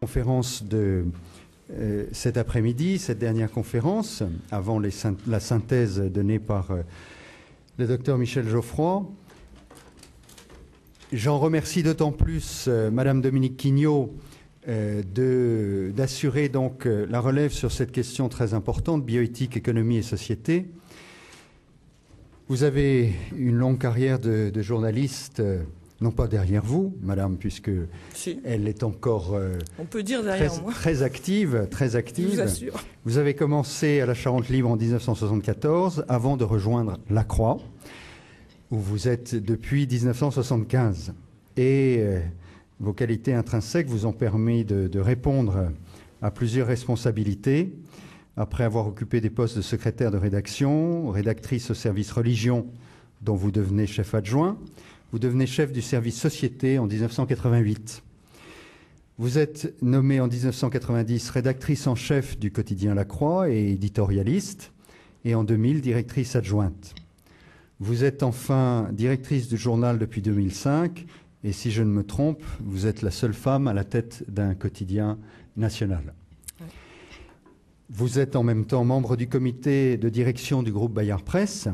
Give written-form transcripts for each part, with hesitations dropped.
Conférence de cet après-midi, cette dernière conférence, avant la synthèse donnée par le docteur Michel Geoffroy. J'en remercie d'autant plus Madame Dominique Quignot d'assurer donc la relève sur cette question très importante, bioéthique, économie et société. Vous avez une longue carrière de journaliste, non pas derrière vous, madame, puisque si. Elle est encore on peut dire derrière moi. Très active. Je vous assure. Vous avez commencé à la Charente Libre en 1974, avant de rejoindre La Croix, où vous êtes depuis 1975. Et vos qualités intrinsèques vous ont permis de répondre à plusieurs responsabilités, après avoir occupé des postes de secrétaire de rédaction, rédactrice au service religion, dont vous devenez chef adjoint. Vous devenez chef du service Société en 1988. Vous êtes nommée en 1990 rédactrice en chef du quotidien La Croix et éditorialiste, et en 2000 directrice adjointe. Vous êtes enfin directrice du journal depuis 2005, et si je ne me trompe, vous êtes la seule femme à la tête d'un quotidien national. Ouais. Vous êtes en même temps membre du comité de direction du groupe Bayard Presse.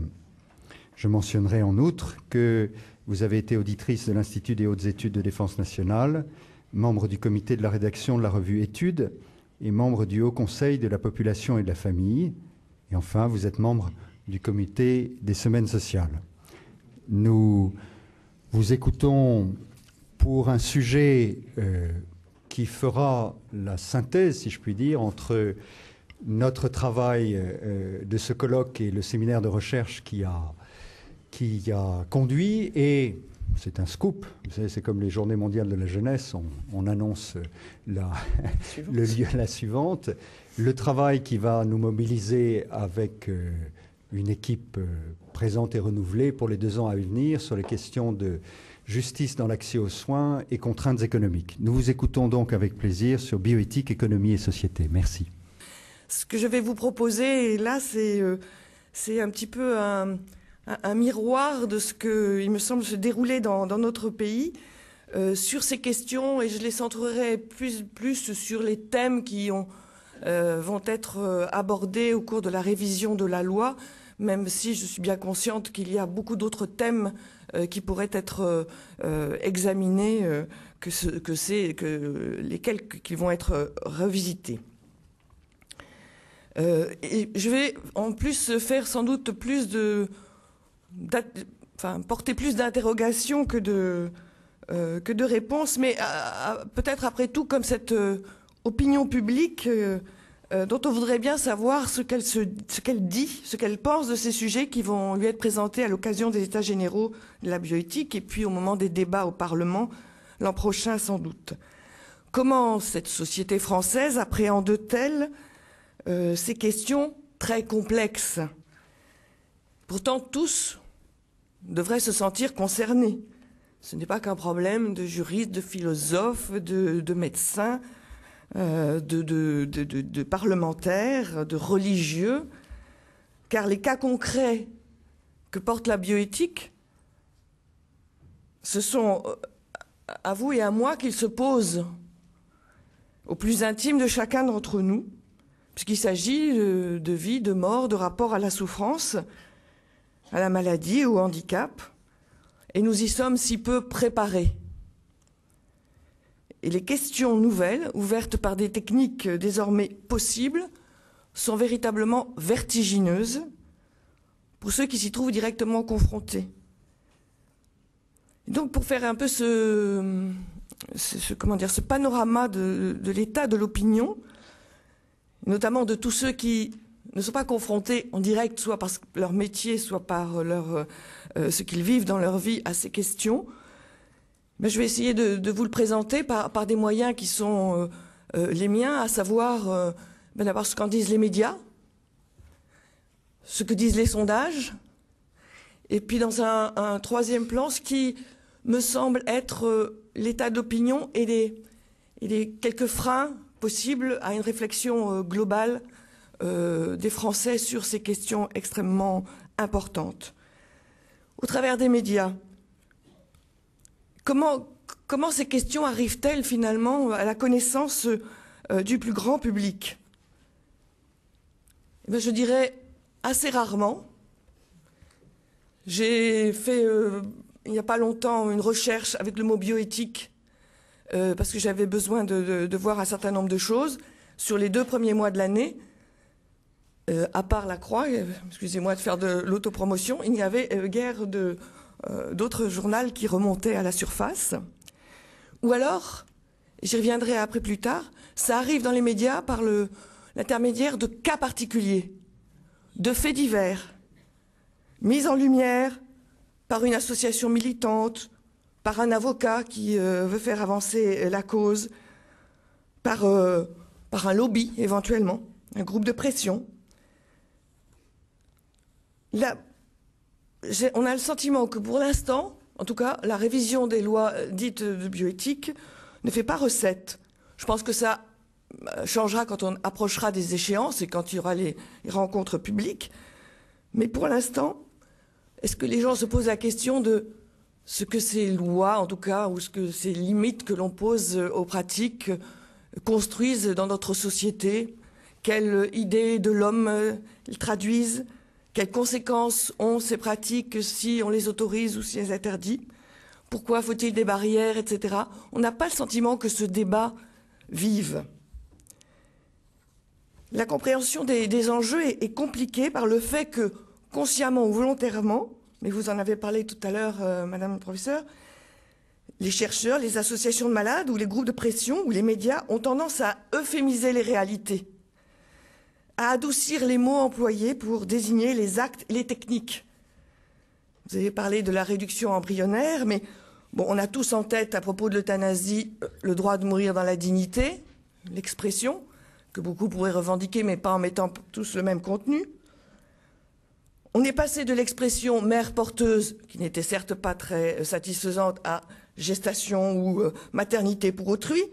Je mentionnerai en outre que vous avez été auditrice de l'Institut des hautes études de défense nationale, membre du comité de la rédaction de la revue Études et membre du Haut Conseil de la population et de la famille. Et enfin, vous êtes membre du comité des semaines sociales. Nous vous écoutons pour un sujet qui fera la synthèse, si je puis dire, entre notre travail de ce colloque et le séminaire de recherche qui a conduit, et c'est un scoop, vous savez, c'est comme les Journées mondiales de la jeunesse, on annonce la suivante, le travail qui va nous mobiliser avec une équipe présente et renouvelée pour les 2 ans à venir sur les questions de justice dans l'accès aux soins et contraintes économiques. Nous vous écoutons donc avec plaisir sur bioéthique, économie et société. Merci. Ce que je vais vous proposer là, c'est un petit peu un miroir de ce que, il me semble, se dérouler dans notre pays sur ces questions, et je les centrerai plus sur les thèmes qui vont être abordés au cours de la révision de la loi, même si je suis bien consciente qu'il y a beaucoup d'autres thèmes qui pourraient être examinés que lesquels qui vont être revisités. Et je vais en plus faire sans doute porter plus d'interrogations que de réponses, mais peut-être après tout comme cette opinion publique dont on voudrait bien savoir ce qu'elle dit, ce qu'elle pense de ces sujets qui vont lui être présentés à l'occasion des États généraux de la bioéthique et puis au moment des débats au Parlement l'an prochain sans doute. Comment cette société française appréhende-t-elle ces questions très complexes? Pourtant, tous devraient se sentir concernés. Ce n'est pas qu'un problème de juristes, de philosophes, de médecins, de parlementaires, de religieux, car les cas concrets que porte la bioéthique, ce sont à vous et à moi qu'ils se posent, au plus intime de chacun d'entre nous, puisqu'il s'agit de vie, de mort, de rapport à la souffrance, à la maladie, au handicap, et nous y sommes si peu préparés. Et les questions nouvelles, ouvertes par des techniques désormais possibles, sont véritablement vertigineuses pour ceux qui s'y trouvent directement confrontés. Et donc, pour faire un peu ce panorama de l'état de l'opinion, notamment de tous ceux qui ne sont pas confrontés en direct, soit par leur métier, soit par ce qu'ils vivent dans leur vie à ces questions, mais je vais essayer de vous le présenter par des moyens qui sont les miens, à savoir d'abord ce qu'en disent les médias, ce que disent les sondages, et puis dans un troisième plan, ce qui me semble être l'état d'opinion et les quelques freins possibles à une réflexion globale des Français sur ces questions extrêmement importantes. Au travers des médias, comment comment ces questions arrivent-elles finalement à la connaissance du plus grand public? Eh bien, je dirais assez rarement. J'ai fait, il n'y a pas longtemps, une recherche avec le mot bioéthique, parce que j'avais besoin de voir un certain nombre de choses. Sur les 2 premiers mois de l'année, à part la Croix, excusez-moi de faire de l'autopromotion, il n'y avait guère d'autres journaux qui remontaient à la surface. Ou alors, j'y reviendrai après plus tard, ça arrive dans les médias par l'intermédiaire de cas particuliers, de faits divers, mis en lumière par une association militante, par un avocat qui veut faire avancer la cause, par un lobby éventuellement, un groupe de pression. Là, on a le sentiment que pour l'instant, en tout cas, la révision des lois dites de bioéthique ne fait pas recette. Je pense que ça changera quand on approchera des échéances et quand il y aura les rencontres publiques. Mais pour l'instant, est-ce que les gens se posent la question de ce que ces lois, en tout cas, ou ce que ces limites que l'on pose aux pratiques construisent dans notre société? Quelles idées de l'homme elles traduisent? Quelles conséquences ont ces pratiques si on les autorise ou si on les interdit? Pourquoi faut-il des barrières, etc. On n'a pas le sentiment que ce débat vive. La compréhension des enjeux est compliquée par le fait que, consciemment ou volontairement, mais vous en avez parlé tout à l'heure, Madame la professeure, les chercheurs, les associations de malades ou les groupes de pression ou les médias ont tendance à euphémiser les réalités, à adoucir les mots employés pour désigner les actes et les techniques. Vous avez parlé de la réduction embryonnaire, mais bon, on a tous en tête, à propos de l'euthanasie, le droit de mourir dans la dignité, l'expression que beaucoup pourraient revendiquer, mais pas en mettant tous le même contenu. On est passé de l'expression mère porteuse, qui n'était certes pas très satisfaisante, à gestation ou maternité pour autrui,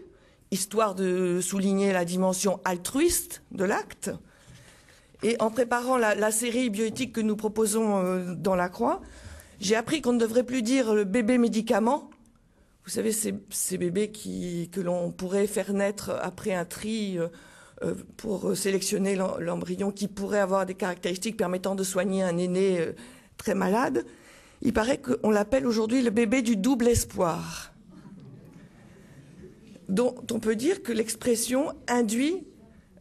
histoire de souligner la dimension altruiste de l'acte. Et en préparant la série bioéthique que nous proposons dans la Croix, j'ai appris qu'on ne devrait plus dire le bébé médicament. Vous savez, ces bébés que l'on pourrait faire naître après un tri pour sélectionner l'embryon qui pourrait avoir des caractéristiques permettant de soigner un aîné très malade. Il paraît qu'on l'appelle aujourd'hui le bébé du double espoir, dont on peut dire que l'expression induit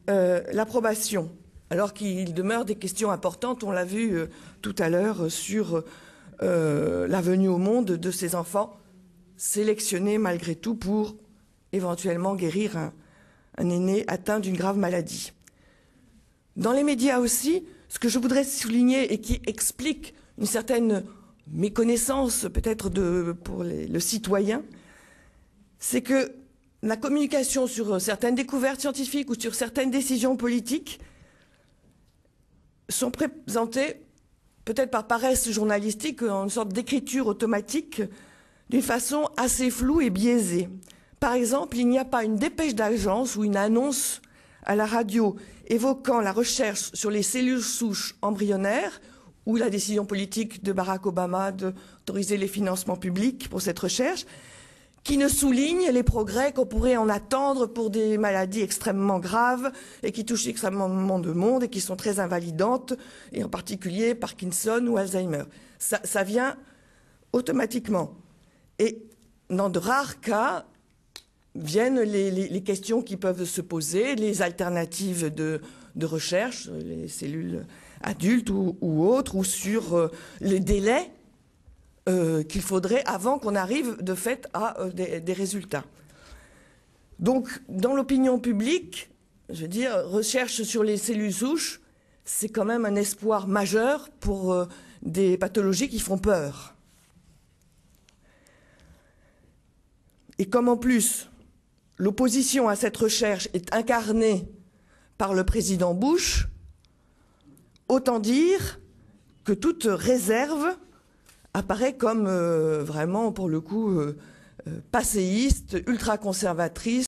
l'approbation, alors qu'il demeure des questions importantes, on l'a vu tout à l'heure, sur la venue au monde de ces enfants sélectionnés malgré tout pour éventuellement guérir un aîné atteint d'une grave maladie. Dans les médias aussi, ce que je voudrais souligner et qui explique une certaine méconnaissance peut-être pour le citoyen, c'est que la communication sur certaines découvertes scientifiques ou sur certaines décisions politiques sont présentées peut-être par paresse journalistique, en une sorte d'écriture automatique, d'une façon assez floue et biaisée. Par exemple, il n'y a pas une dépêche d'agence ou une annonce à la radio évoquant la recherche sur les cellules souches embryonnaires ou la décision politique de Barack Obama d'autoriser les financements publics pour cette recherche, qui ne souligne les progrès qu'on pourrait en attendre pour des maladies extrêmement graves et qui touchent extrêmement de monde et qui sont très invalidantes, et en particulier Parkinson ou Alzheimer. Ça vient automatiquement. Et dans de rares cas, viennent les questions qui peuvent se poser, les alternatives de recherche, les cellules adultes ou autres, ou sur les délais qu'il faudrait avant qu'on arrive de fait à des résultats. Donc, dans l'opinion publique, je veux dire, recherche sur les cellules souches, c'est quand même un espoir majeur pour des pathologies qui font peur. Et comme en plus, l'opposition à cette recherche est incarnée par le président Bush, autant dire que toute réserve apparaît comme vraiment, pour le coup, passéiste, ultra-conservatrice,